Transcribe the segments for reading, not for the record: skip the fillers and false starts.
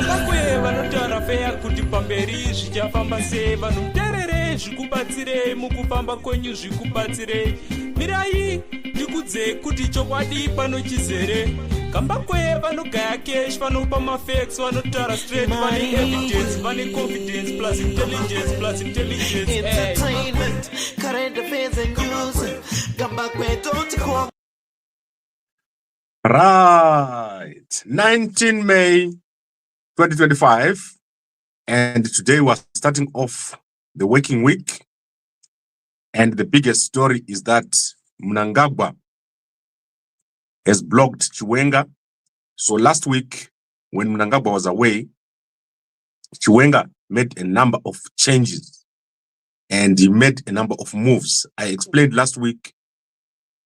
Kambakwe vanotara feya kuti pamberi zvichafamba sei, vanhu muterere zvikubatsirei, mukufamba kwenyu zvikubatsirei. Mirai ndikudze kuti chokwadi pano chizere. Kambakwe vanogaya cash, vanopa mafacts, vanotara straight, vane evidence, vane confidence plus intelligence plus intelligence. Entertainment, current affairs and news. Kambakwe don't call. Right, 19 May 2025, and today we're starting off the working week, and the biggest story is that Mnangagwa has blocked Chiwenga. So last week, when Mnangagwa was away, Chiwenga made a number of changes, and he made a number of moves. I explained last week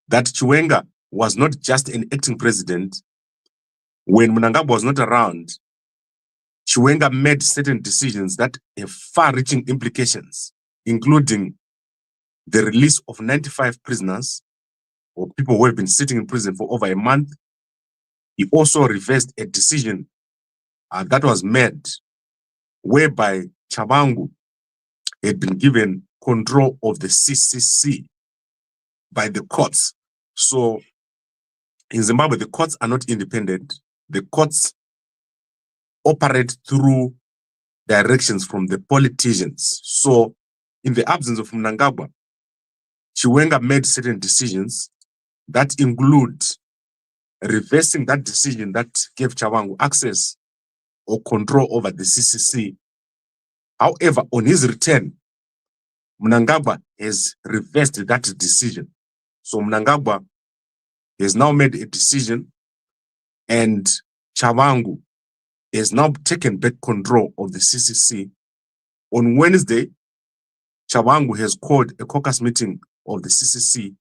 that Chiwenga was not just an acting president. When Mnangagwa was not around, Chiwenga made certain decisions that have far-reaching implications, including the release of 95 prisoners, or people who have been sitting in prison for over a month. He also reversed a decision that was made whereby Tshabangu had been given control of the CCC by the courts. So in Zimbabwe, the courts are not independent. The courts operate through directions from the politicians. So in the absence of Mnangagwa, Chiwenga made certain decisions that include reversing that decision that gave Tshabangu access or control over the CCC. However, on his return, Mnangagwa has reversed that decision. So Mnangagwa has now made a decision, and Tshabangu has now taken back control of the CCC. On Wednesday, Tshabangu has called a caucus meeting of the CCC,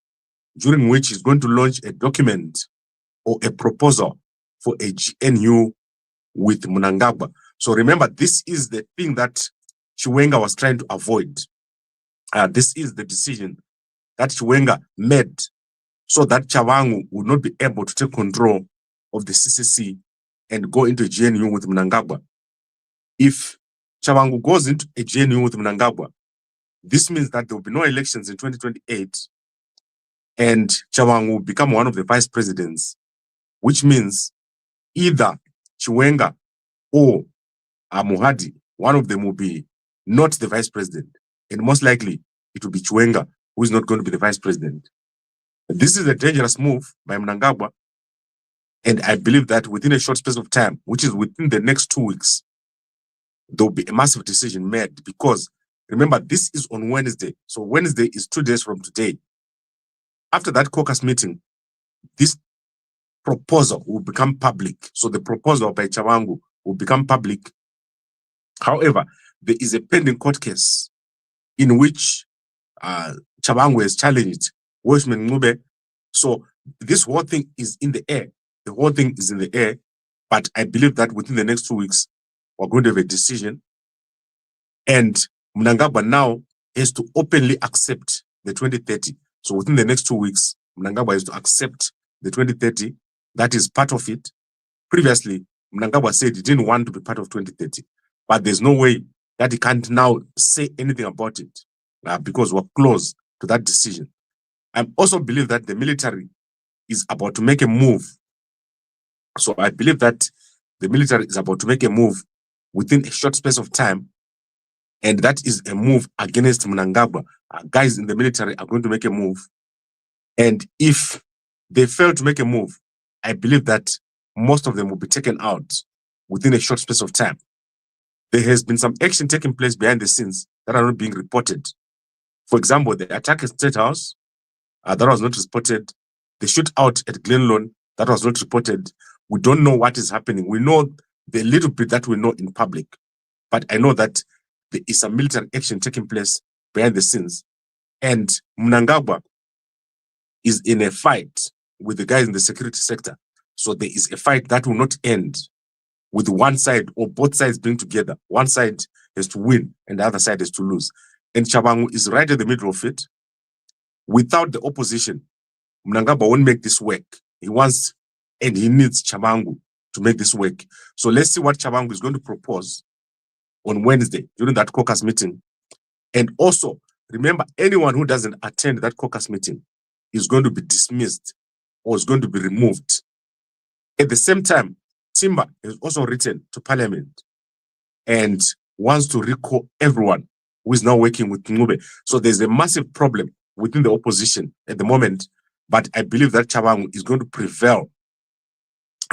during which he's going to launch a document or a proposal for a GNU with Mnangagwa. So remember, this is the thing that Chiwenga was trying to avoid. This is the decision that Chiwenga made so that Tshabangu would not be able to take control of the CCC and go into a GNU with Mnangagwa. If Tshabangu goes into a GNU with Mnangagwa, this means that there will be no elections in 2028, and Tshabangu will become one of the vice presidents, which means either Chiwenga or Muhadi, one of them will be not the vice president, and most likely it will be Chiwenga who is not going to be the vice president. This is a dangerous move by Mnangagwa, and I believe that within a short space of time, which is within the next 2 weeks, there will be a massive decision made, because remember, this is on Wednesday. So Wednesday is 2 days from today. After that caucus meeting, this proposal will become public. So the proposal by Tshabangu will become public. However, there is a pending court case in which Tshabangu has challenged Welshman Ngube. So this whole thing is in the air. The whole thing is in the air. But I believe that within the next 2 weeks, we're going to have a decision. And Mnangagwa now has to openly accept the 2030. So within the next 2 weeks, Mnangagwa has to accept the 2030. That is part of it. Previously, Mnangagwa said he didn't want to be part of 2030. But there's no way that he can't now say anything about it because we're close to that decision. I also believe that the military is about to make a move. So I believe that the military is about to make a move within a short space of time. And that is a move against Mnangagwa. Guys in the military are going to make a move. And if they fail to make a move, I believe that most of them will be taken out within a short space of time. There has been some action taking place behind the scenes that are not being reported. For example, the attack at State House, that was not reported. The shootout at Glenlone, that was not reported. We don't know what is happening. We know the little bit that we know in public. But I know that there is some military action taking place behind the scenes. And Mnangagwa is in a fight with the guys in the security sector. So there is a fight that will not end with one side or both sides being together. One side has to win and the other side has to lose. And Tshabangu is right in the middle of it. Without the opposition, Mnangagwa won't make this work. He wants and he needs Tshabangu to make this work. So let's see what Tshabangu is going to propose on Wednesday during that caucus meeting. And also, remember, anyone who doesn't attend that caucus meeting is going to be dismissed or is going to be removed. At the same time, Timber has also written to Parliament and wants to recall everyone who is now working with Ngube. So there's a massive problem within the opposition at the moment, but I believe that Tshabangu is going to prevail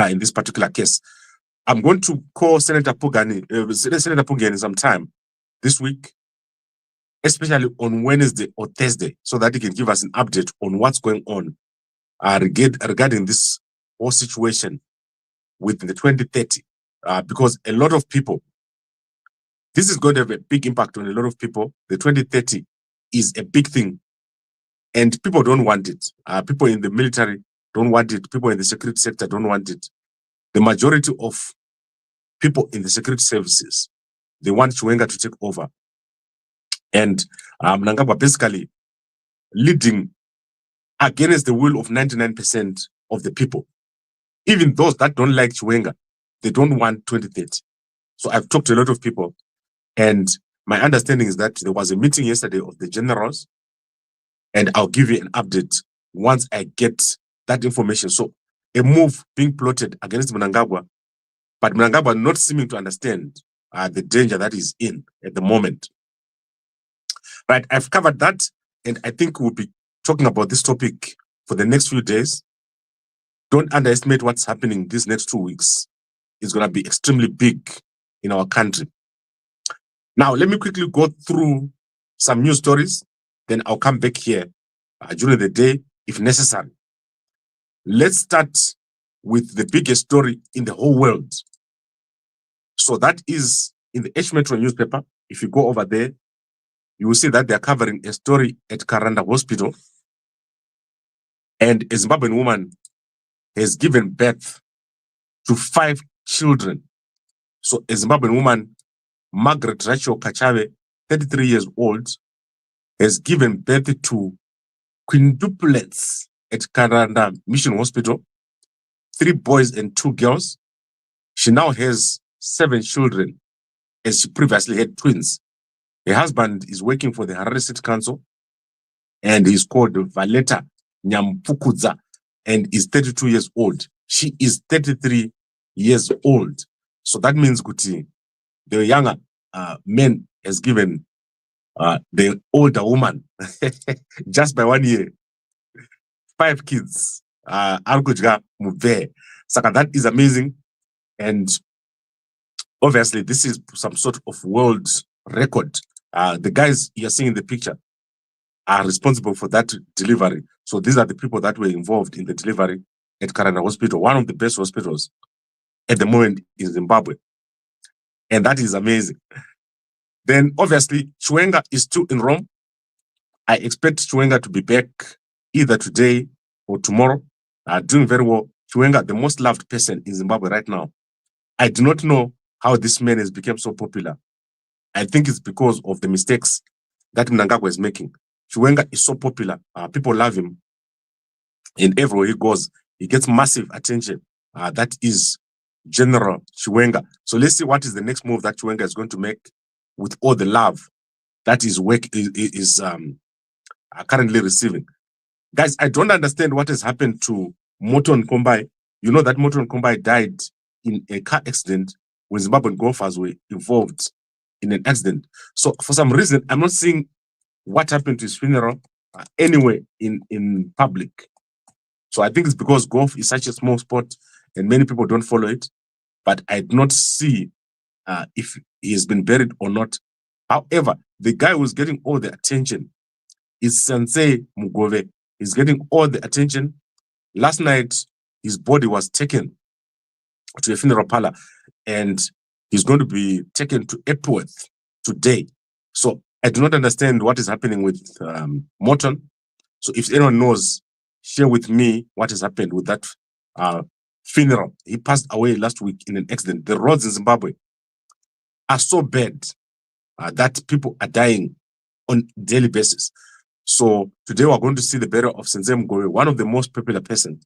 in this particular case. I'm going to call Senator Pungeni sometime this week, especially on Wednesday or Thursday, so that he can give us an update on what's going on regarding this whole situation with the 2030, because a lot of people, this is going to have a big impact on a lot of people. The 2030 is a big thing, and people don't want it. People in the military don't want it. People in the security sector don't want it. The majority of people in the security services, they want Chiwenga to take over. And Mnangagwa basically leading against the will of 99% of the people. Even those that don't like Chiwenga, they don't want 2030. So I've talked to a lot of people, and my understanding is that there was a meeting yesterday of the generals, and I'll give you an update once I get that information. So a move being plotted against Mnangagwa, but Mnangagwa not seeming to understand the danger that is in at the moment. Right, I've covered that, and I think we'll be talking about this topic for the next few days. Don't underestimate what's happening these next 2 weeks. It's going to be extremely big in our country. Now, let me quickly go through some news stories, then I'll come back here during the day if necessary. Let's start with the biggest story in the whole world. So that is in the H Metro newspaper. If you go over there, you will see that they're covering a story at Karanda Hospital. And a Zimbabwean woman has given birth to 5 children. So a Zimbabwean woman, Margaret Kachave, 33 years old, has given birth to quintuplets at Karanda Mission Hospital, 3 boys and 2 girls. She now has 7 children, as she previously had twins. Her husband is working for the Harare City Council, and he's called Valeta Nyampukudza, and is 32 years old. She is 33 years old. So that means Guti, the younger man has given the older woman just by 1 year 5 kids. Argujga Mube. Saka, that is amazing. And obviously, this is some sort of world record. The guys you're seeing in the picture are responsible for that delivery. So these are the people that were involved in the delivery at Karanda Hospital, one of the best hospitals at the moment in Zimbabwe. And that is amazing. Then obviously, Chiwenga is still in Rome. I expect Chiwenga to be back either today or tomorrow, doing very well. Chiwenga, the most loved person in Zimbabwe right now. I do not know how this man has become so popular. I think it's because of the mistakes that Mnangagwa is making. Chiwenga is so popular. People love him. And everywhere he goes, he gets massive attention. That is General Chiwenga. So let's see what is the next move that Chiwenga is going to make with all the love that his work is currently receiving. Guys, I don't understand what has happened to Moton Kombai. You know that Moton Kombai died in a car accident when Zimbabwean golfers were involved in an accident. So for some reason, I'm not seeing what happened to his funeral anywhere in public. So I think it's because golf is such a small sport and many people don't follow it. But I do not see if he has been buried or not. However, the guy who's getting all the attention is Sensei Mugove. He's getting all the attention. Last night, his body was taken to a funeral parlor, and he's going to be taken to Epworth today. So I do not understand what is happening with Morton. So if anyone knows, share with me what has happened with that funeral. He passed away last week in an accident. The roads in Zimbabwe are so bad that people are dying on a daily basis. So today we're going to see the burial of Sensei Mugove, one of the most popular person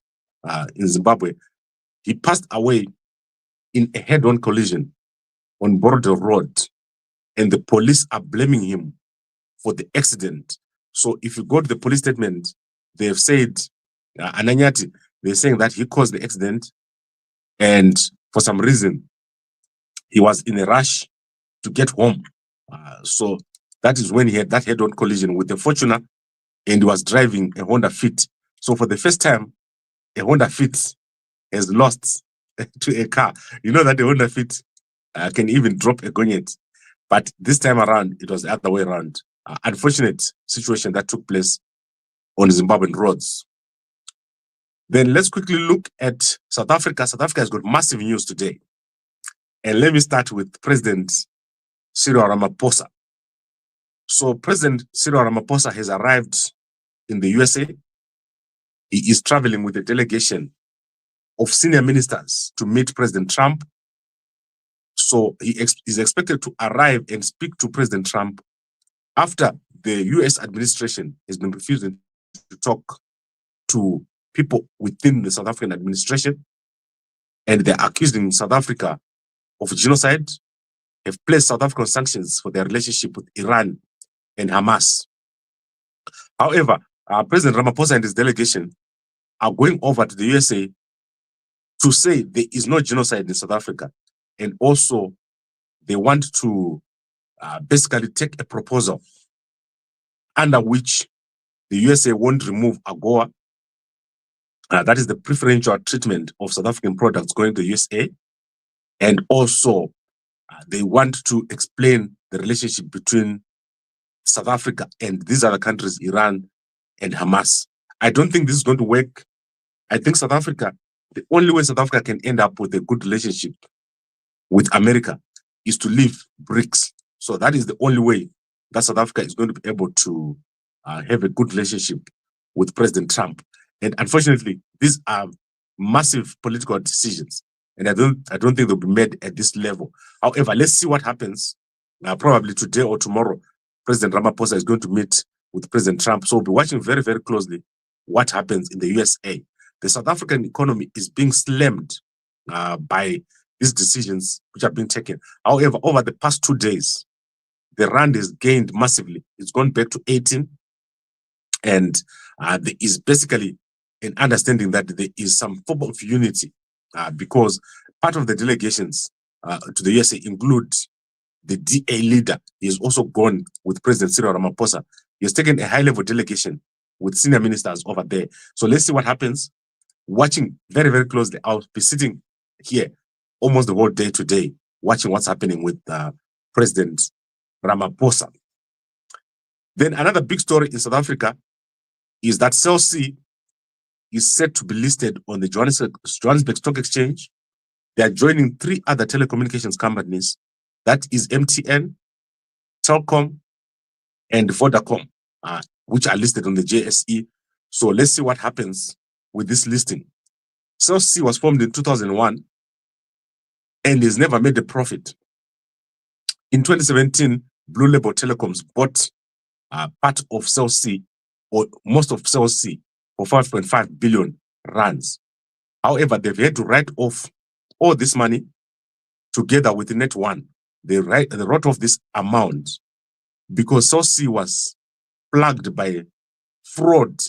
in Zimbabwe. He passed away in a head-on collision on Border Road, and the police are blaming him for the accident. So if you go to the police statement, they've said, Ananyati, they're saying that he caused the accident, and for some reason, he was in a rush to get home. So that is when he had that head-on collision with a Fortuner, and he was driving a Honda Fit. So for the first time, a Honda Fit has lost to a car. You know that the Honda Fit can even drop a gonyet. But this time around, it was the other way around. Unfortunate situation that took place on Zimbabwean roads. Then let's quickly look at South Africa. South Africa has got massive news today. And let me start with President Cyril Ramaphosa. So President Cyril Ramaphosa has arrived in the USA. He is traveling with a delegation of senior ministers to meet President Trump. So he is expected to arrive and speak to President Trump after the US administration has been refusing to talk to people within the South African administration, and they're accusing South Africa of genocide, have placed South African sanctions for their relationship with Iran and Hamas. However, President Ramaphosa and his delegation are going over to the USA to say there is no genocide in South Africa, and also they want to basically take a proposal under which the USA won't remove AGOA. That is the preferential treatment of South African products going to the USA. And also, they want to explain the relationship between South Africa and these other countries, Iran and Hamas. I don't think this is going to work. I think South Africa, the only way South Africa can end up with a good relationship with America is to leave BRICS. So that is the only way that South Africa is going to be able to have a good relationship with President Trump. And unfortunately, these are massive political decisions, and I don't think they'll be made at this level. However, let's see what happens. Probably today or tomorrow, President Ramaphosa is going to meet with President Trump. So we'll be watching very, very closely what happens in the USA. The South African economy is being slammed by these decisions which have been taken. However, over the past 2 days, the rand has gained massively. It's gone back to 18. And there is basically an understanding that there is some form of unity because part of the delegations to the USA include the DA leader. He has also gone with President Cyril Ramaphosa. He has taken a high-level delegation with senior ministers over there. So let's see what happens. Watching very, very closely. I'll be sitting here almost the whole day today, watching what's happening with President Ramaphosa. Then another big story in South Africa is that Cell C is set to be listed on the Johannesburg Stock Exchange. They are joining 3 other telecommunications companies. That is MTN, Telkom, and Vodacom, which are listed on the JSE. So let's see what happens with this listing. Cell C was formed in 2001 and has never made a profit. In 2017, Blue Label Telecoms bought part of Cell C, or most of Cell C, for 5.5 billion rands. However, they've had to write off all this money together with Net One. They wrote off this amount because Cell C was plagued by fraud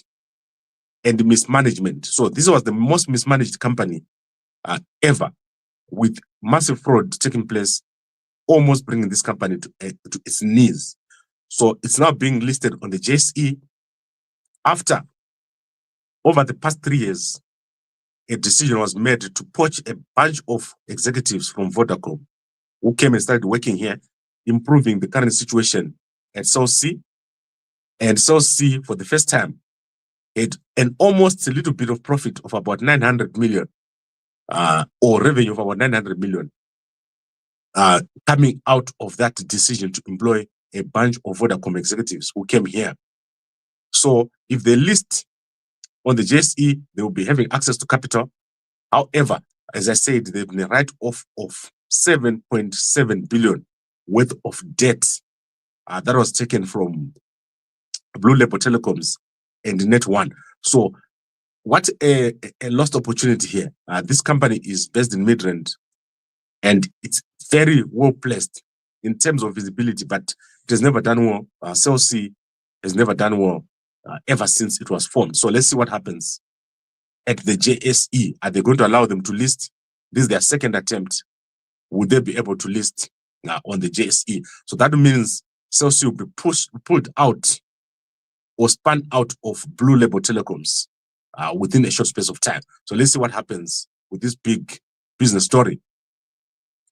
and mismanagement. So this was the most mismanaged company ever, with massive fraud taking place, almost bringing this company to its knees. So it's now being listed on the JSE after, over the past 3 years, a decision was made to poach a bunch of executives from Vodacom who came and started working here, improving the current situation at Cell C. And Cell C, for the first time, had an almost a little bit of profit of about 900 million, or revenue of about 900 million, coming out of that decision to employ a bunch of Vodacom executives who came here. So if they list on the JSE, they will be having access to capital. However, as I said, they've been a write-off of 7.7 billion worth of debt that was taken from Blue Label Telecoms and Net One. So what a lost opportunity here. This company is based in Midrand, and it's very well placed in terms of visibility, but it has never done well. Cell C has never done well ever since it was formed. So let's see what happens at the JSE. Are they going to allow them to list? This is their second attempt. Would they be able to list on the JSE? So that means Cell C will be pulled out or spun out of Blue Label Telecoms within a short space of time. So let's see what happens with this big business story.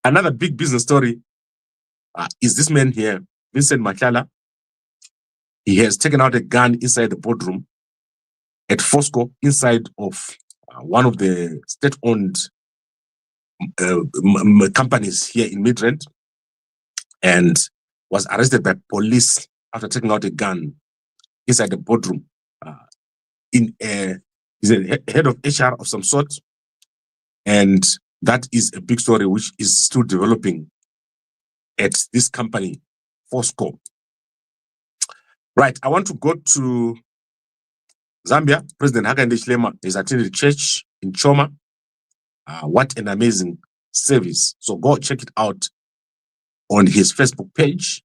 Another big business story is this man here, Vincent Makala. He has taken out a gun inside the boardroom at Fosco, inside of one of the state-owned companies here in Midrand, and was arrested by police after taking out a gun inside the boardroom. He's a head of HR of some sort, and that is a big story which is still developing at this company, Fosco. Right, I want to go to Zambia. President Hakainde Hichilema is attending church in Choma. What an amazing service. So go check it out on his Facebook page.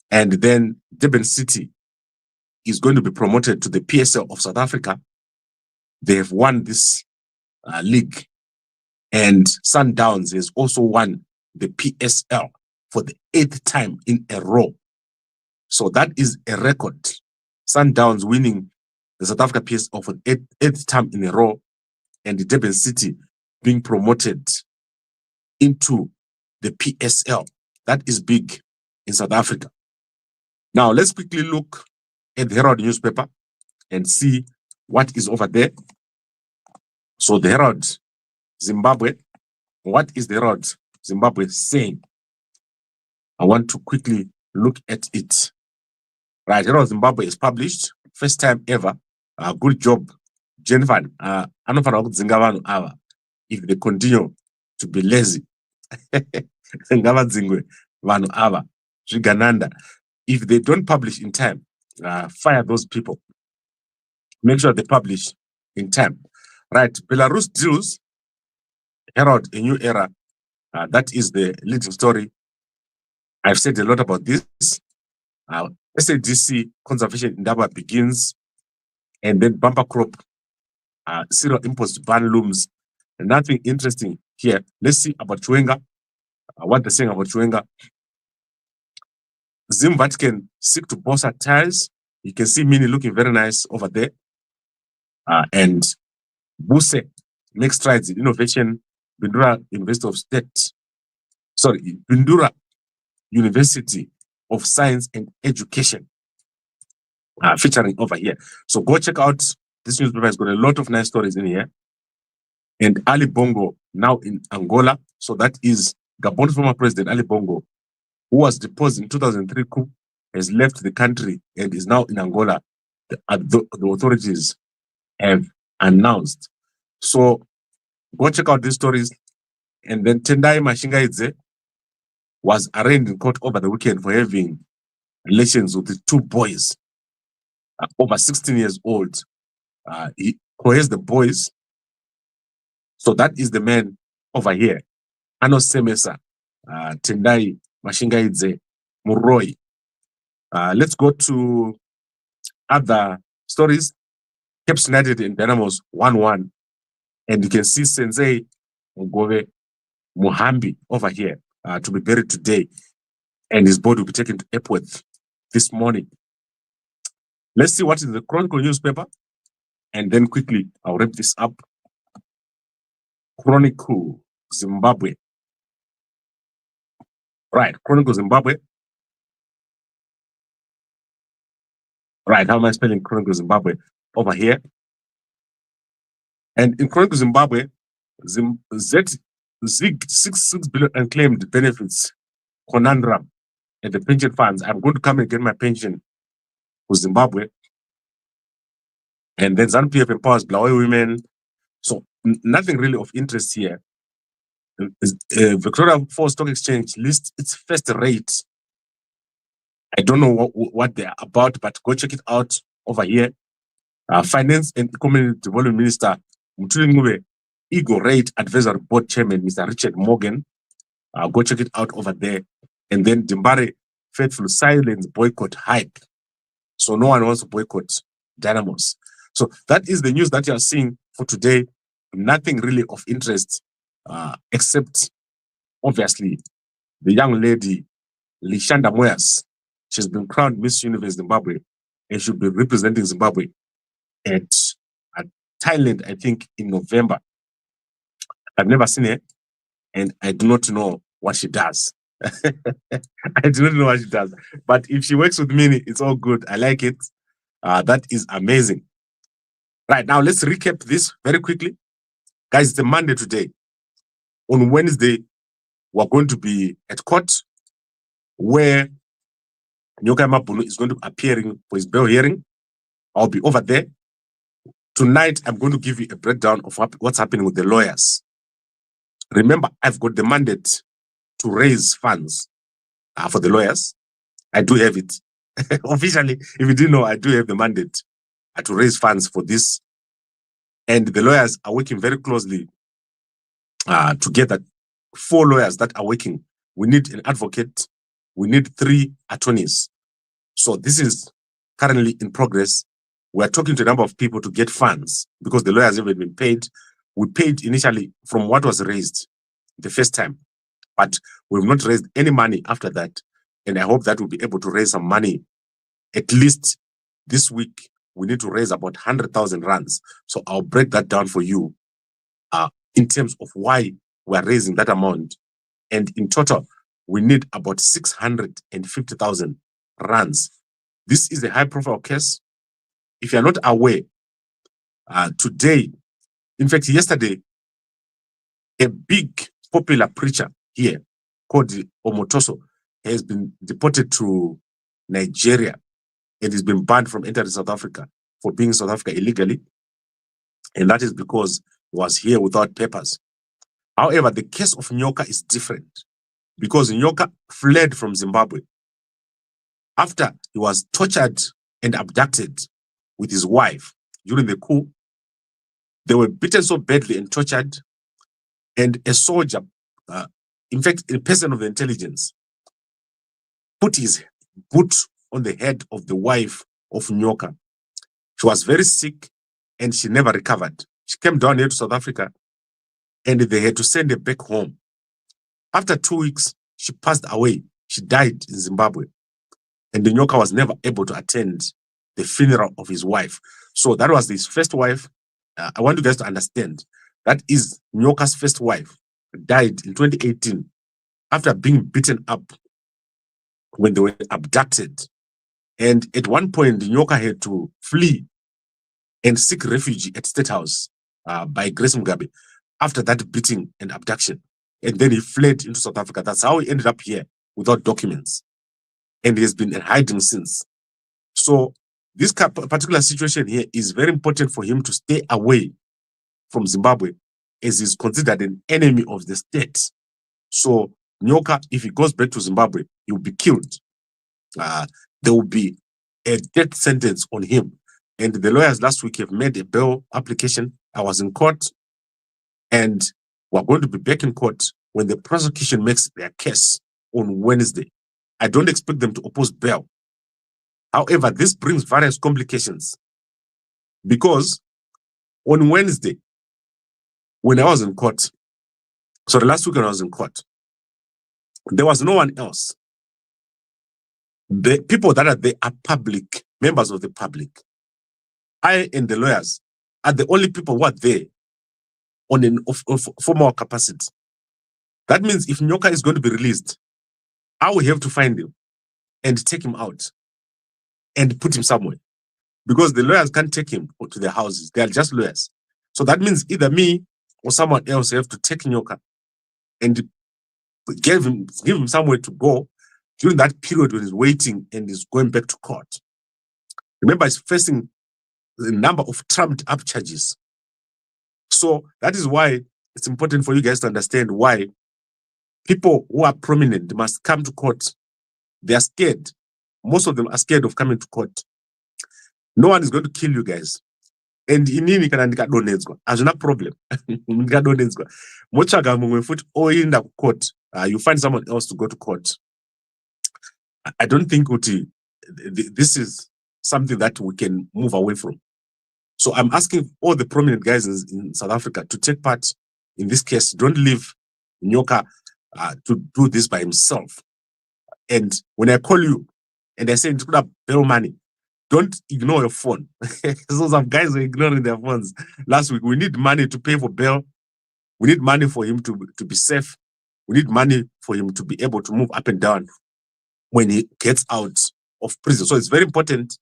And then Durban City is going to be promoted to the PSL of South Africa. They have won this league. And Sundowns has also won the PSL for the 8th time in a row. So that is a record. Sundowns winning the South Africa PSL for the 8th time in a row, and the Durban City being promoted into the PSL. That is big in South Africa. Now, let's quickly look at the Herald newspaper and see what is over there. So the Herald Zimbabwe, what is the Herald Zimbabwe saying? I want to quickly look at it. Right, Herald Zimbabwe is published, first time ever. Good job, Jennifer. If they continue to be lazy. If they don't publish in time, fire those people. Make sure they publish in time. Right, Belarus deals, Herald, a new era. That is the leading story. I've said a lot about this. SADC conservation in Daba begins, and then bumper crop, zero impost ban looms. And nothing interesting here. Let's see about Chiwenga, what they're saying about Chiwenga. Zim Vatican seek to bolster ties. You can see Mini looking very nice over there. And Buse makes strides in innovation. Bindura University of State, Bindura University of Science and Education, featuring over here. So go check out this newspaper. Has got a lot of nice stories in here. And Ali Bongo now in Angola. So that is Gabon's former president Ali Bongo, who was deposed in 2003 coup, has left the country and is now in Angola. The authorities have announced. So go check out these stories. And then Tendai Mashingaidze was arraigned in court over the weekend for having relations with the two boys, over 16 years old. He coerced the boys. So that is the man over here. Ano Semesa, Tendai Mashingaidze, Muroi. Let's go to other stories. Caps United and Dynamos 1-1. And you can see Sensei Mugove Muhambi over here to be buried today. And his body will be taken to Epworth this morning. Let's see what is in the Chronicle newspaper. And then quickly, I'll wrap this up. Chronicle Zimbabwe. Right, Chronicle Zimbabwe. Right, how am I spelling Chronicle Zimbabwe? Over here. And in Chronicle Zimbabwe, Zig 6 billion unclaimed benefits conundrum at the pension funds. I'm going to come and get my pension for Zimbabwe. And then ZANU-PF empowers Blawe women. So nothing really of interest here. Victoria Falls Stock Exchange lists its first rate. I don't know what they're about, but go check it out over here. Finance and Community Development Minister Mutuli Ngube, Ego Rate Advisory Board Chairman Mr. Richard Morgan Go check it out over there. And then Dimbare faithful silence boycott hype. So no one wants to boycott Dynamos. So that is the news that you are seeing for today. Nothing really of interest, except obviously the young lady Lishanda Moyas. She's been crowned Miss Universe Zimbabwe, and she'll be representing Zimbabwe at Thailand, I think, in November. I've never seen her, and I do not know what she does. I do not know what she does. But if she works with me, it's all good. I like it. That is amazing. Right, now let's recap this very quickly. Guys, it's a Monday today. On Wednesday, we're going to be at court where Nyoka Mabulu is going to be appearing for his bail hearing. I'll be over there. Tonight, I'm going to give you a breakdown of what's happening with the lawyers. Remember, I've got the mandate to raise funds for the lawyers. I do have it. Officially, if you didn't know, I do have the mandate to raise funds for this. And the lawyers are working very closely together. 4 lawyers that are working. We need an advocate. We need 3 attorneys. So this is currently in progress. We are talking to a number of people to get funds because the lawyers haven't been paid. We paid initially from what was raised the first time, but we've not raised any money after that. And I hope that we'll be able to raise some money. At least this week, we need to raise about 100,000 rands. So I'll break that down for you in terms of why we're raising that amount. And in total, we need about 650,000 rands. This is a high-profile case. If you're not aware, today, in fact, yesterday, a big popular preacher here called Omotoso has been deported to Nigeria and has been banned from entering South Africa for being in South Africa illegally. And that is because he was here without papers. However, the case of Nyoka is different because Nyoka fled from Zimbabwe after he was tortured and abducted with his wife during the coup. They were beaten so badly and tortured, and a soldier, in fact, a person of the intelligence, put his boot on the head of the wife of Nyoka. She was very sick and she never recovered. She came down here to South Africa and they had to send her back home. After 2 weeks, she passed away. She died in Zimbabwe. And the Nyoka was never able to attend the funeral of his wife. So that was his first wife. I want you guys to understand that is Nyoka's first wife, died in 2018 after being beaten up when they were abducted. And at one point, the Nyoka had to flee and seek refuge at State House by Grace Mugabe after that beating and abduction. And then he fled into South Africa. That's how he ended up here without documents. And he has been in hiding since. So this particular situation here is very important for him to stay away from Zimbabwe as he's considered an enemy of the state. So Nyoka, if he goes back to Zimbabwe, he will be killed. There will be a death sentence on him. And the lawyers last week have made a bail application. I was in court, and we're going to be back in court when the prosecution makes their case on Wednesday. I don't expect them to oppose bail. However, this brings various complications because on Wednesday, when I was in court, so the last week when I was in court, there was no one else. The people that are there are public, members of the public. I and the lawyers are the only people who are there on an formal capacity. That means if Nyoka is going to be released, I will have to find him and take him out and put him somewhere because the lawyers can't take him to their houses. They are just lawyers. So that means either me or someone else have to take Nyoka and give him somewhere to go during that period when he's waiting and he's going back to court. Remember, he's facing a number of trumped up charges. So that is why it's important for you guys to understand why people who are prominent must come to court. They are scared. Most of them are scared of coming to court. No one is going to kill you guys. And inini kana ndikadonedzwa. Hazvina problem. Ndikadonedzwa. Motsvaga mumwe futi oenda court you find someone else to go to court. I don't think this is something that we can move away from. So I'm asking all the prominent guys in South Africa to take part in this case. Don't leave Nyoka to do this by himself. And when I call you and I say it's gonna bail money, don't ignore your phone. So some guys were ignoring their phones last week. We need money to pay for bail. We need money for him to be safe. We need money for him to be able to move up and down when he gets out of prison. So it's very important.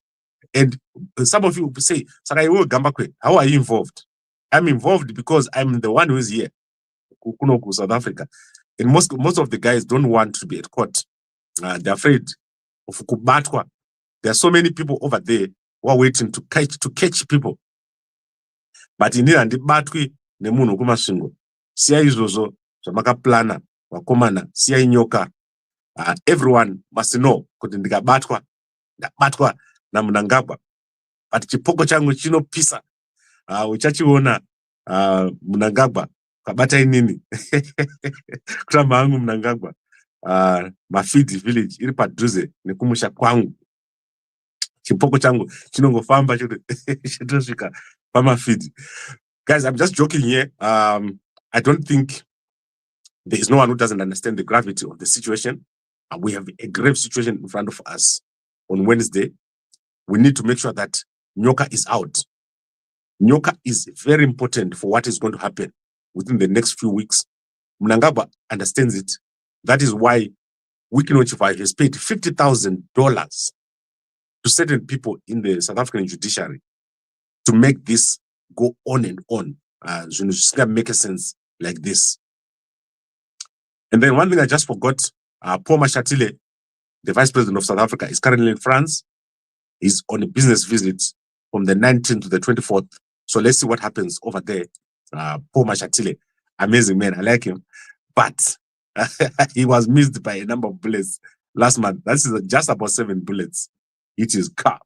And some of you say, Sakaiwo Gambakwe, how are you involved? I'm involved because I'm the one who is here, Kukunoku, South Africa. And most of the guys don't want to be at court. They're afraid of Kubatwa. There are so many people over there who are waiting to catch people. But in here, Batwi, Nemuno Kumashingo, Sia Izozo, Jamaka Plana, Wakomana, Sia Inyoka. Everyone must know, Kutindika Batwa, na Mnangagwa. But chipoko changu chino pisa. Uchachiona Mnangagwa. Kabata inini. Krama angu Mnangagwa. Mafidi village. Iri paduze. Nikumusha kwangu. Chipoko changu chinongo famba chitoshika fama feed. Guys, I'm just joking here. I don't think there is no one who doesn't understand the gravity of the situation. And we have a grave situation in front of us on Wednesday. We need to make sure that Nyoka is out. Nyoka is very important for what is going to happen within the next few weeks. Mnangagwa understands it. That is why Wikinochify has paid $50,000 to certain people in the South African judiciary to make this go on and on. Just make a sense like this. And then one thing I just forgot, Paul Mashatile, the Vice President of South Africa, is currently in France. He's on a business visit from the 19th to the 24th. So let's see what happens over there. Paul Mashatile, amazing man, I like him. But he was missed by a number of bullets last month. That's just about 7 bullets. It is car.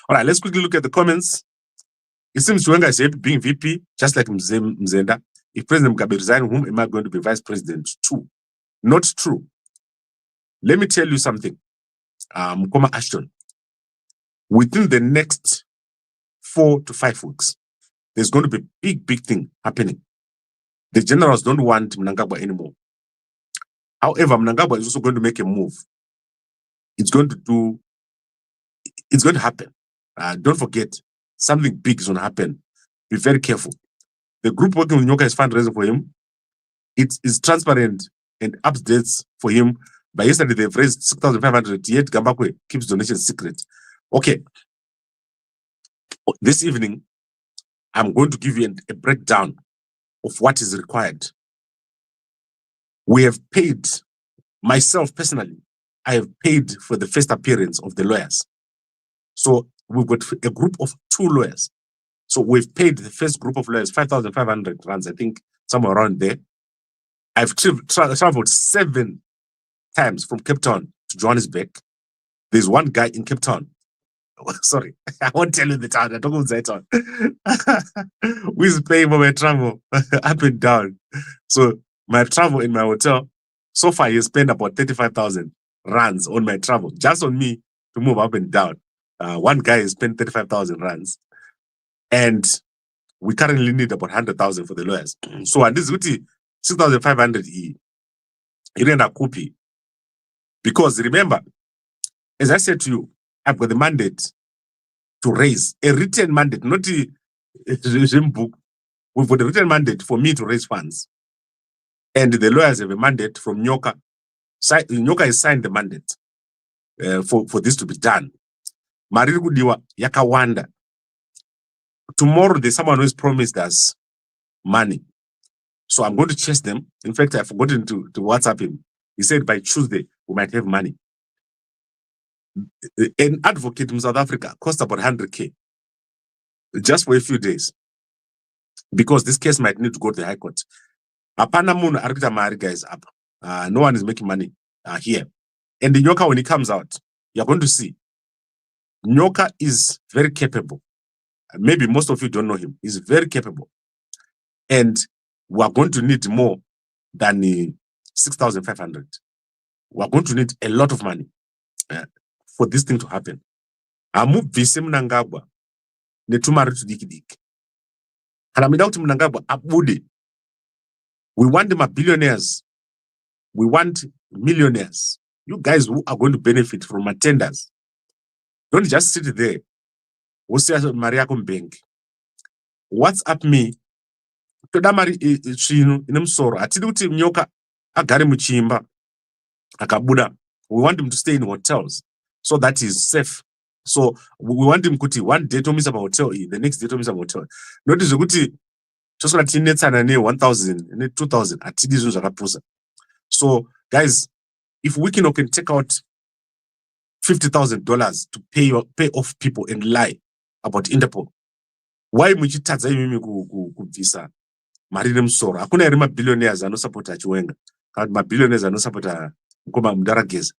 All right, let's quickly look at the comments. It seems Chiwenga is being VP, just like Mzenda. If President Mugabe resigns, whom am I going to be vice president to? Not true. Let me tell you something, Mukoma Ashton. Within the next 4 to 5 weeks, there's going to be a big thing happening. The generals don't want Mnangagwa anymore. However, Mnangagwa is also going to make a move. It's going to happen. Don't forget, something big is going to happen. Be very careful. The group working with Nyoka is fundraising for him. It is transparent and updates for him. By yesterday, they've raised 6,500, yet Gambakwe keeps donations secret. Okay. This evening, I'm going to give you a breakdown of what is required. We have paid, myself personally, I have paid for the first appearance of the lawyers. So we've got a group of 2 lawyers. So we've paid the first group of lawyers 5,500 rands, I think, somewhere around there. I've traveled 7 times from Cape Town to Johannesburg. There's one guy in Cape Town. Sorry, I won't tell you the town. I don't go to town. Who's paying for my travel up and down? So my travel in my hotel, so far he spent about 35,000 rands on my travel, just on me to move up and down. One guy has spent 35,000 rands. And we currently need about 100,000 for the lawyers. So and this is 6,500 he ran a copy. Because remember, as I said to you, I've got the mandate to raise a written mandate, not a regime book. We've got a written mandate for me to raise funds. And the lawyers have a mandate from Nyoka. Nyoka has signed the mandate for this to be done. Marigudiwa Yakawanda. Tomorrow, there's someone who has promised us money. So I'm going to chase them. In fact, I've forgotten to WhatsApp him. He said by Tuesday, we might have money. An advocate in South Africa costs about 100K just for a few days because this case might need to go to the High Court. Apanamun Arita Mariga is up. No one is making money here. And the Nyoka, when he comes out, you're going to see Nyoka is very capable. Maybe most of you don't know him. He's very capable. And we are going to need more than 6,500. We're going to need a lot of money for this thing to happen. Amubvise Mnangagwa netumari tudiki-diki. Kana muda kuti Mnangagwa abude. We want them billionaires. We want millionaires. You guys who are going to benefit from our tenders. Don't just sit there. Maria bank. What's up me? Todamari chinu inemsoro. Atidi kuti nyoka agare muchimba. Akabuda. We want him to stay in hotels so that he's safe. So we want him kuti one day to miss a hotel, the next day to miss a hotel. Notice kuti just like 1,000, 2,000 atidi zvinhu zvakapusa. So guys, if we can take out $50,000 to pay off people and lie about Interpol, why muchitadza imimi kubvisa mari nemusoro? Hakuna ere mabillionaires anosupporta Chiwenga kana mabillionaires anosupporta Mukoma Mudarageza.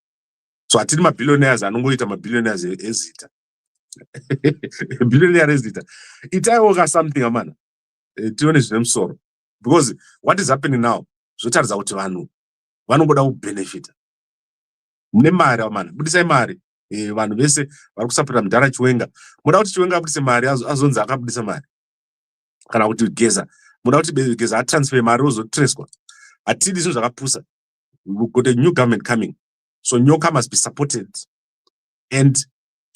So atidi mabillionaires anongoita mabillionaires ezita. Billionaire ezita. Itaiwoka something amana. Tione zvinemusoro. Because what is happening now, zvotaridza kuti vanhu vanongoda kubenefita. Mune mari amana. Budisai mari. Vanhu vese vari kusapota Mudhara Chiwenga. Muda kuti Chiwenga abudise mari azonzi akabudisa mari. Kana kuti Geza. Muda kuti Geza atransfer mari ozotreswa. Atidi zvinhu zvakapusa. We've got a new government coming. So Nyoka must be supported. And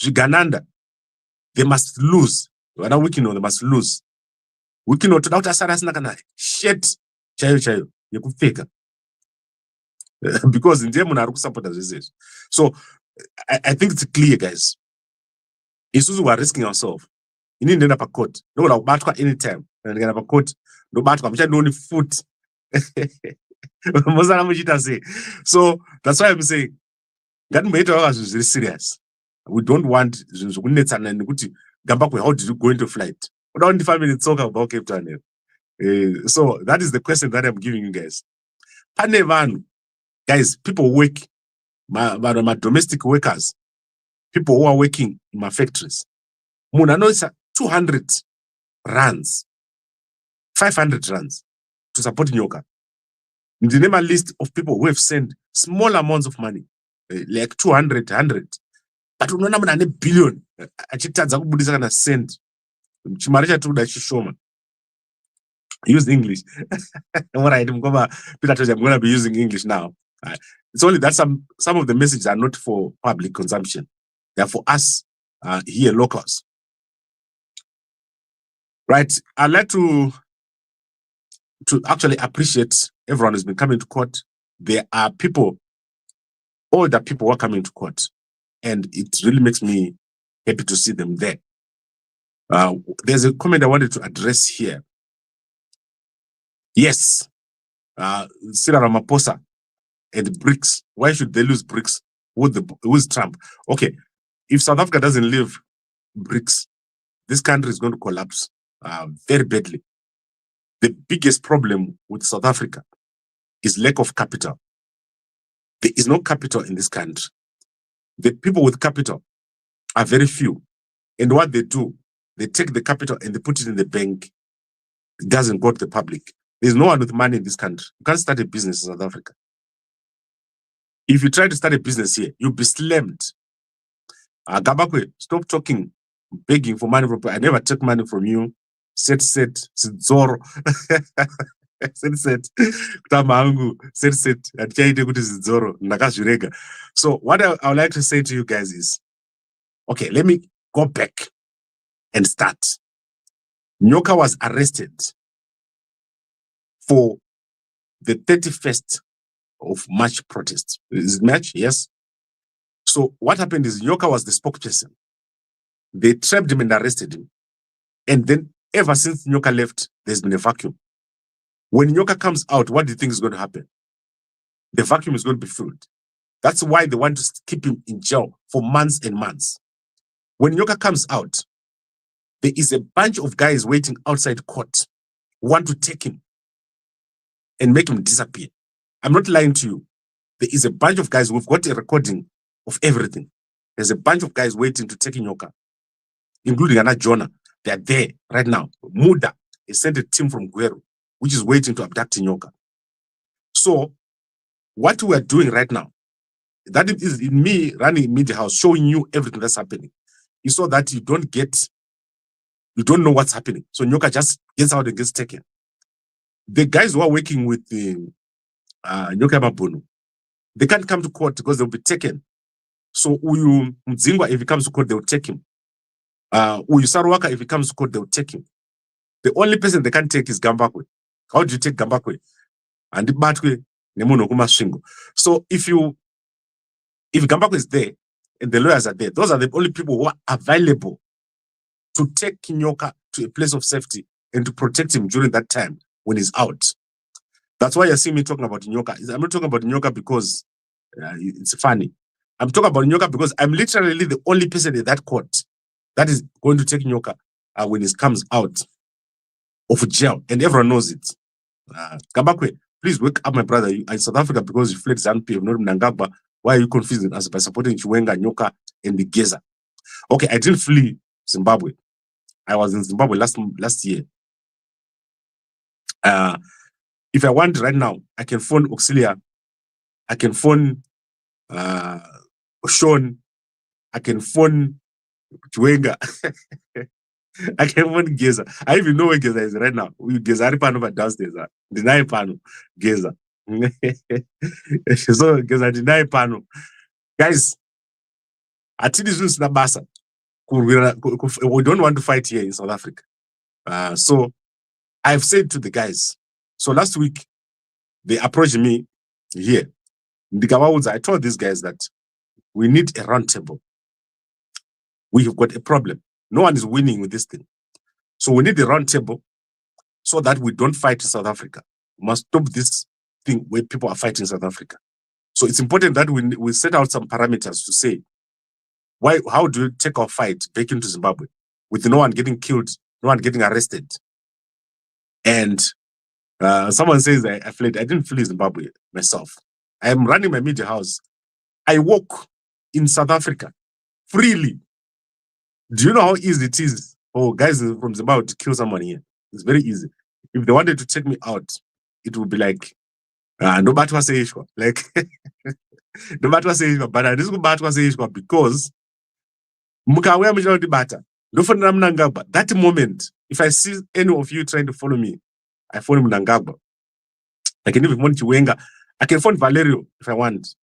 Zvigananda, they must lose. They must lose. Wikino toda kuti asara asina kana shit chayo yekupfeka. Because ndiye munhu ari kusupporta zvese. So I think it's clear, guys. Isusu we are risking ourselves. Ini ndenda pa court. Ndoda kubatwa anytime. Ndenda pa court. Ndobatwa muchadoni foot. So that's why I'm saying that is very serious. We don't want how did you go into flight? We don't 5 minutes talk about Cape Town. So that is the question that I'm giving you guys. Guys, people work, my domestic workers, people who are working in my factories. Munano 200 rands, 500 rands to support Nyoka. The name a list of people who have sent small amounts of money, like 200, 100. But unaona mna billion. Achitadza kubudisa kana cent. Chimari chatuda chishoma. Use English. Alright, Peter told you I'm going to be using English now. It's only that some of the messages are not for public consumption. They are for us here locals. Right. I'd like to actually appreciate everyone who's been coming to court. There are people, older people who are coming to court, and it really makes me happy to see them there. There's a comment I wanted to address here. Yes, Cyril Ramaphosa and BRICS. Why should they lose BRICS with Trump? Okay, if South Africa doesn't leave BRICS, this country is going to collapse very badly. The biggest problem with South Africa is lack of capital. There is no capital in this country. The people with capital are very few. And what they do, they take the capital and they put it in the bank. It doesn't go to the public. There's no one with money in this country. You can't start a business in South Africa. If you try to start a business here, you'll be slammed. Gabakwe, stop talking, begging for money from people. I never take money from you. Set, Zoro. Set, Tamangu, set, and Chaite Kutis Zoro, Nakashurega. So, what I would like to say to you guys is, okay, let me go back and start. Nyoka was arrested for the 31st of March protest. Is it March? Yes. So, what happened is Nyoka was the spokesperson. They trapped him and arrested him. And then, ever since Nyoka left, there's been a vacuum. When Nyoka comes out, what do you think is going to happen? The vacuum is going to be filled. That's why they want to keep him in jail for months and months. When Nyoka comes out, there is a bunch of guys waiting outside court who want to take him and make him disappear. I'm not lying to you. There is a bunch of guys, we've got a recording of everything. There's a bunch of guys waiting to take Nyoka, including Anna Jonah. They're there right now. Muda has sent a team from Gweru, which is waiting to abduct Nyoka. So, what we are doing right now, that is in me running a media house, showing you everything that's happening. You saw that you don't know what's happening. So Nyoka just gets out and gets taken. The guys who are working with the Nyoka Mabunu, they can't come to court because they'll be taken. So Uyu Mzingwa, if he comes to court, they'll take him. Uyu Saruwaka, if he comes to court, they'll take him. The only person they can't take is Gambakwe. How do you take Gambakwe? And the Batwe, Nemuno Kumashingo. So if Gambakwe is there and the lawyers are there, those are the only people who are available to take Nyoka to a place of safety and to protect him during that time when he's out. That's why you see me talking about Nyoka. I'm not talking about Nyoka because it's funny. I'm talking about Nyoka because I'm literally the only person in that court that is going to take Nyoka when he comes out of jail, and everyone knows it. Gambakwe, please wake up, my brother. You are in South Africa because you fled ZANU-PF, not Mnangagwa. Why are you confusing us by supporting Chiwenga, Nyoka, and the Geza? Okay, I didn't flee Zimbabwe. I was in Zimbabwe last year. If I want right now, I can phone Auxilia, I can phone Sean, I can phone Chiwenga, I can phone Geza. I even know where Geza is right now. Geza Aripano downstairs. Deny Pano, Geza. So Geza deny Pano. Guys, at this is Nabasa. We don't want to fight here in South Africa. So I've said to the guys, so last week, they approached me here. I told these guys that we need a round table. We have got a problem. No one is winning with this thing. So we need a round table so that we don't fight in South Africa. We must stop this thing where people are fighting in South Africa. So it's important that we set out some parameters to say, how do you take our fight back into Zimbabwe with no one getting killed, no one getting arrested? And someone says I fled. I didn't flee Zimbabwe myself. I am running my media house. I walk in South Africa freely. Do you know how easy it is for guys from Zimbabwe to kill someone here? It's very easy. If they wanted to take me out, it would be like, no matter what say, like, no matter what say, but I just go back to say because that moment, if I see any of you trying to follow me, I phone Mnangagwa. I can even phone Chiwenga. I can phone Valerio if I want.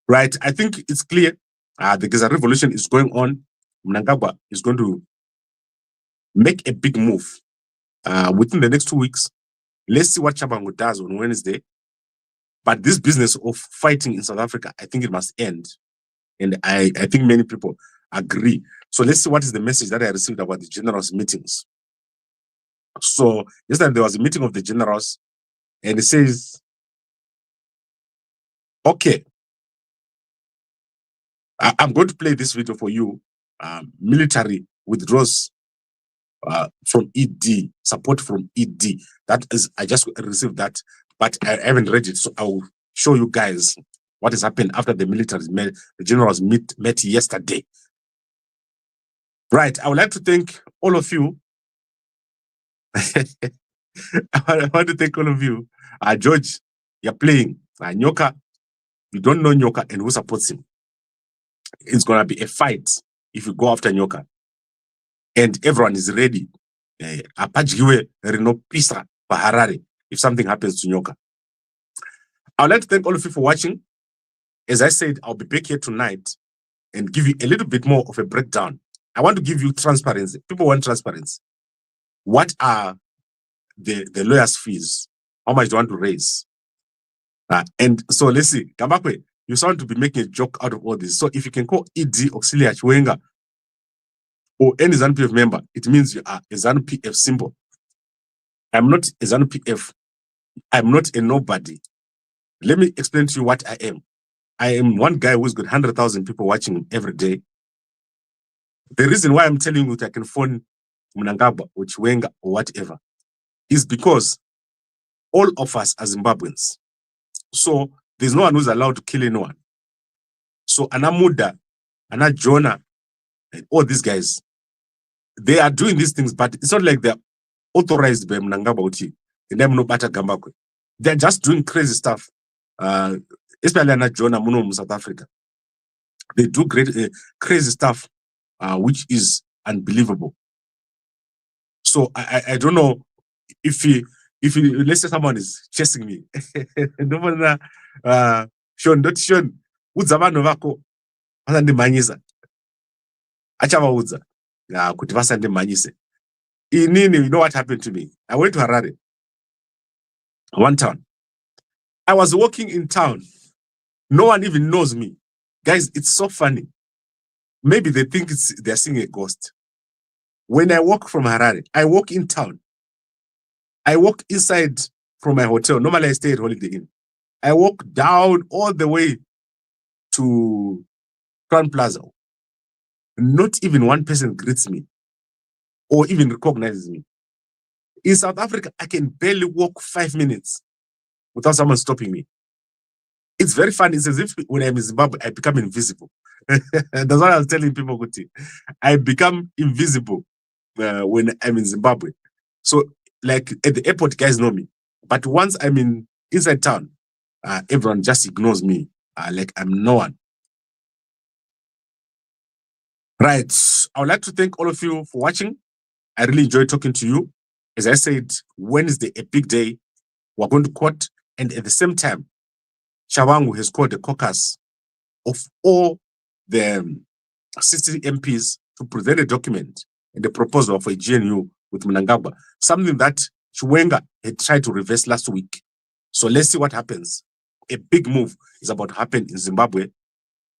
Right, I think it's clear. The Geza revolution is going on. Mnangagwa is going to make a big move within the next 2 weeks. Let's see what Tshabangu does on Wednesday. But this business of fighting in South Africa, I think it must end. And I think many people agree. So let's see what is the message that I received about the generals' meetings. So yesterday there was a meeting of the generals, and it says, okay, I'm going to play this video for you. Military withdraws from ED, support from ED. That is, I just received that, but I haven't read it. So I will show you guys what has happened after the military met, the generals met yesterday. Right, I would like to thank all of you. I want to thank all of you. George, you're playing. Nyoka, you don't know Nyoka and who supports him. It's going to be a fight if you go after Nyoka. And everyone is ready. Apajiwe Reno Pisa Baharare if something happens to Nyoka. I would like to thank all of you for watching. As I said, I'll be back here tonight and give you a little bit more of a breakdown. I want to give you transparency. People want transparency. What are the lawyers' fees? How much do you want to raise? And so let's see. Gambakwe, you sound to be making a joke out of all this. So if you can call ED Auxilia Chiwenga or any ZANU-PF member, it means you are a ZANU-PF symbol. I'm not a ZANU-PF. I'm not a nobody. Let me explain to you what I am. I am one guy who's got 100,000 people watching every day. The reason why I'm telling you that I can phone Mnangagwa or Chiwenga or whatever is because all of us are Zimbabweans. So there's no one who's allowed to kill anyone. So Anamuda, Jonah, and all these guys, they are doing these things, but it's not like they're authorized by Mnangagwa. They're just doing crazy stuff. Especially in Jonah Muno, South Africa. They do great crazy stuff, which is unbelievable. So I don't know if let's say someone is chasing me. Sean, udzavano vako vasandimhanyisa achavaudza kuti vasandimhanyise. Inini, you know what happened to me? I went to Harare, one town. I was walking in town. No one even knows me. Guys, it's so funny. Maybe they think they're seeing a ghost. When I walk from Harare, I walk in town. I walk inside from my hotel. Normally, I stay at Holiday Inn. I walk down all the way to Crown Plaza. Not even one person greets me or even recognizes me. In South Africa, I can barely walk 5 minutes without someone stopping me. It's very funny. It's as if when I'm in Zimbabwe, I become invisible. That's what I was telling people, Kuti. I become invisible when I'm in Zimbabwe. So, like at the airport, guys know me. But once I'm inside town, everyone just ignores me like I'm no one. Right. I would like to thank all of you for watching. I really enjoyed talking to you. As I said, Wednesday, a big day. We're going to court. And at the same time, Tshabangu has called the caucus of all the 60 MPs to present a document and a proposal for a GNU with Mnangagwa, something that Chiwenga had tried to reverse last week. So let's see what happens. A big move is about to happen in Zimbabwe,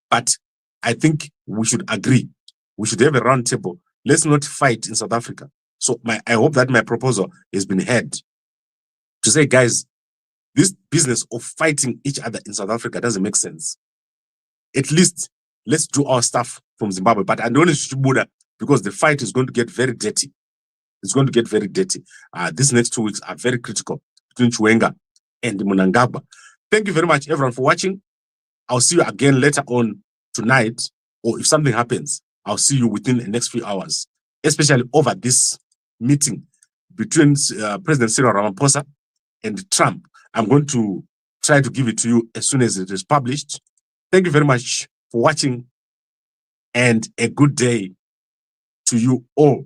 but I think we should agree. We should have a round table. Let's not fight in South Africa. So I hope that my proposal has been heard to say, guys, this business of fighting each other in South Africa doesn't make sense. At least let's do our stuff from Zimbabwe. But I don't want to Buddha because the fight is going to get very dirty. It's going to get very dirty. These next 2 weeks are very critical between Chiwenga and Mnangagwa. Thank you very much, everyone, for watching. I'll see you again later on tonight, or if something happens, I'll see you within the next few hours, especially over this meeting between President Cyril Ramaphosa and Trump. I'm going to try to give it to you as soon as it is published. Thank you very much for watching, and a good day to you all.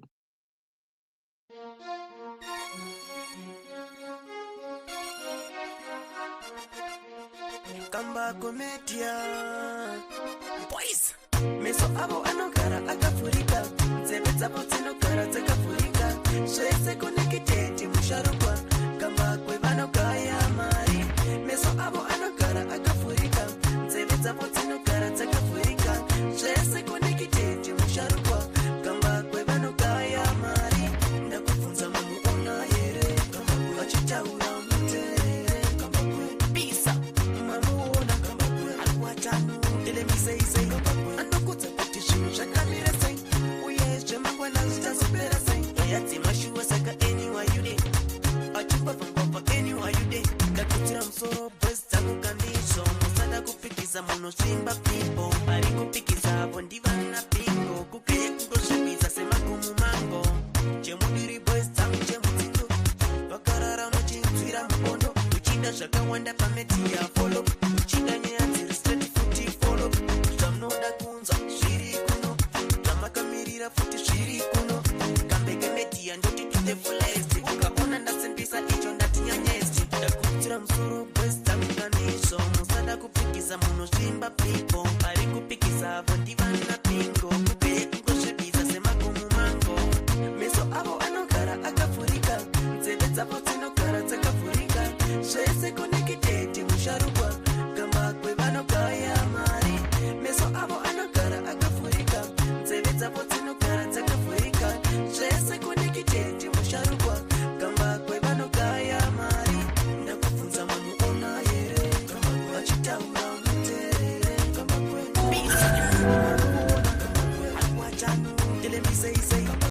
Boys, meso abo anogara akafurika, nzeve dzavo dzinogara dzakavhurika, zvese connected musharukwa, kamba kwevanogaya mari. Meso abo anogara akafurika, nzeve dzavo dzinogara dzakavhurika, zvese connected musharukwa, kamba kwevanogaya mari. Ndakubvunza mamuona here, kamba kuvachitaura muteerere, kamba kwepisa mamuona, kamba kwealwatanu ndelemisei anokudza kuti zvinhu zvakamira sei uye zvemangwana zvichazopera sei yadzimashuwa saka anyway you dey achibvabva anyway you dey ndakutsira musoro boys dzangu kandizvo musada kupikisa munosvimba pipo vari kupikisa avo ndivana pingo kukeye kungozvibisa semagumu mango chemudiri boys dzangu chemudziko vakarara muchinzwira mubondo uchida zvakawanda pameti yafolo uchida nyaya dziri straight futi folo zvamnoda kunzwa zviri kuno zvamakamirira futi zviri kuno kambeke media ndoti to the fullest ukaona ndasimbisa icho ndatinyanyesti ndakutsira musoro boys dzangu kanizvo musada kupikisa munosvimba pipo